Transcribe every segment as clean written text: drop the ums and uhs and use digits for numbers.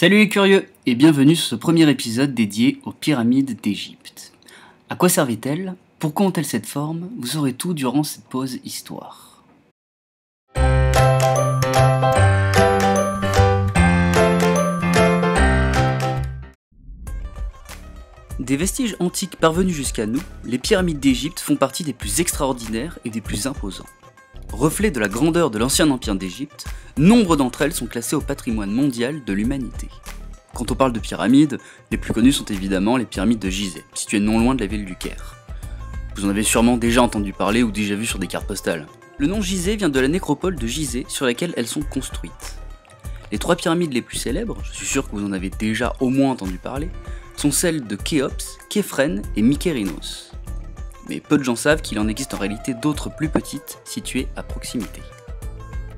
Salut les curieux et bienvenue sur ce premier épisode dédié aux pyramides d'Égypte. À quoi servaient-elles? Pourquoi ont-elles cette forme? Vous saurez tout durant cette pause histoire. Des vestiges antiques parvenus jusqu'à nous, les pyramides d'Égypte font partie des plus extraordinaires et des plus imposants. Reflet de la grandeur de l'ancien empire d'Égypte, nombre d'entre elles sont classées au patrimoine mondial de l'humanité. Quand on parle de pyramides, les plus connues sont évidemment les pyramides de Gizeh, situées non loin de la ville du Caire. Vous en avez sûrement déjà entendu parler ou déjà vu sur des cartes postales. Le nom Gizeh vient de la nécropole de Gizeh sur laquelle elles sont construites. Les trois pyramides les plus célèbres, je suis sûr que vous en avez déjà au moins entendu parler, sont celles de Khéops, Képhren et Mykérinos. Mais peu de gens savent qu'il en existe en réalité d'autres plus petites, situées à proximité.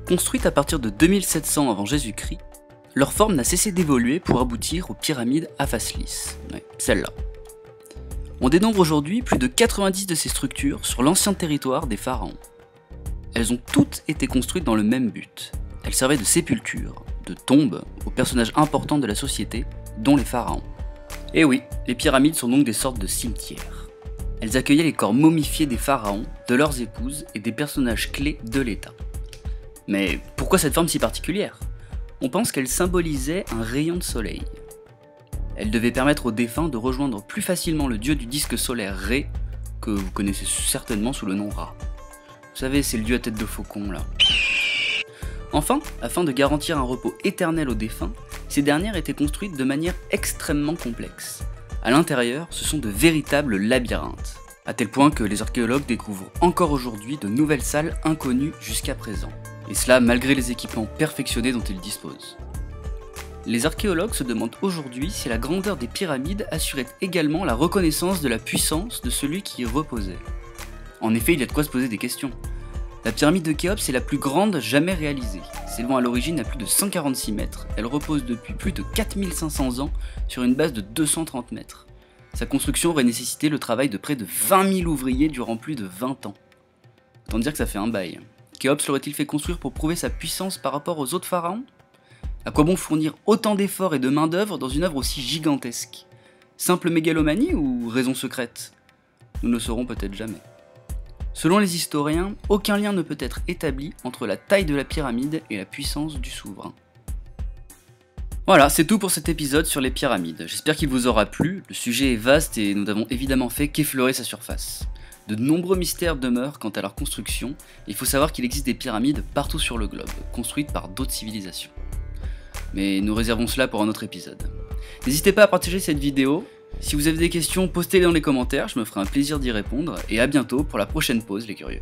Construites à partir de 2700 avant Jésus-Christ, leur forme n'a cessé d'évoluer pour aboutir aux pyramides à face lisse, celle-là. On dénombre aujourd'hui plus de 90 de ces structures sur l'ancien territoire des pharaons. Elles ont toutes été construites dans le même but. Elles servaient de sépulture, de tombe aux personnages importants de la société, dont les pharaons. Et oui, les pyramides sont donc des sortes de cimetières. Elles accueillaient les corps momifiés des pharaons, de leurs épouses et des personnages clés de l'État. Mais pourquoi cette forme si particulière? On pense qu'elle symbolisait un rayon de soleil. Elle devait permettre aux défunts de rejoindre plus facilement le dieu du disque solaire Ré, que vous connaissez certainement sous le nom Ra. Vous savez, c'est le dieu à tête de faucon là. Enfin, afin de garantir un repos éternel aux défunts, ces dernières étaient construites de manière extrêmement complexe. À l'intérieur, ce sont de véritables labyrinthes, à tel point que les archéologues découvrent encore aujourd'hui de nouvelles salles inconnues jusqu'à présent, et cela malgré les équipements perfectionnés dont ils disposent. Les archéologues se demandent aujourd'hui si la grandeur des pyramides assurait également la reconnaissance de la puissance de celui qui y reposait. En effet, il y a de quoi se poser des questions. La pyramide de Khéops est la plus grande jamais réalisée. S'élevant à l'origine à plus de 146 mètres, elle repose depuis plus de 4500 ans sur une base de 230 mètres. Sa construction aurait nécessité le travail de près de 20 000 ouvriers durant plus de 20 ans. Autant dire que ça fait un bail. Khéops l'aurait-il fait construire pour prouver sa puissance par rapport aux autres pharaons? À quoi bon fournir autant d'efforts et de main d'œuvre dans une œuvre aussi gigantesque? Simple mégalomanie ou raison secrète? Nous ne le saurons peut-être jamais. Selon les historiens, aucun lien ne peut être établi entre la taille de la pyramide et la puissance du souverain. Voilà, c'est tout pour cet épisode sur les pyramides. J'espère qu'il vous aura plu, le sujet est vaste et nous n'avons évidemment fait qu'effleurer sa surface. De nombreux mystères demeurent quant à leur construction, et il faut savoir qu'il existe des pyramides partout sur le globe, construites par d'autres civilisations. Mais nous réservons cela pour un autre épisode. N'hésitez pas à partager cette vidéo. Si vous avez des questions, postez-les dans les commentaires, je me ferai un plaisir d'y répondre, et à bientôt pour la prochaine pause les curieux.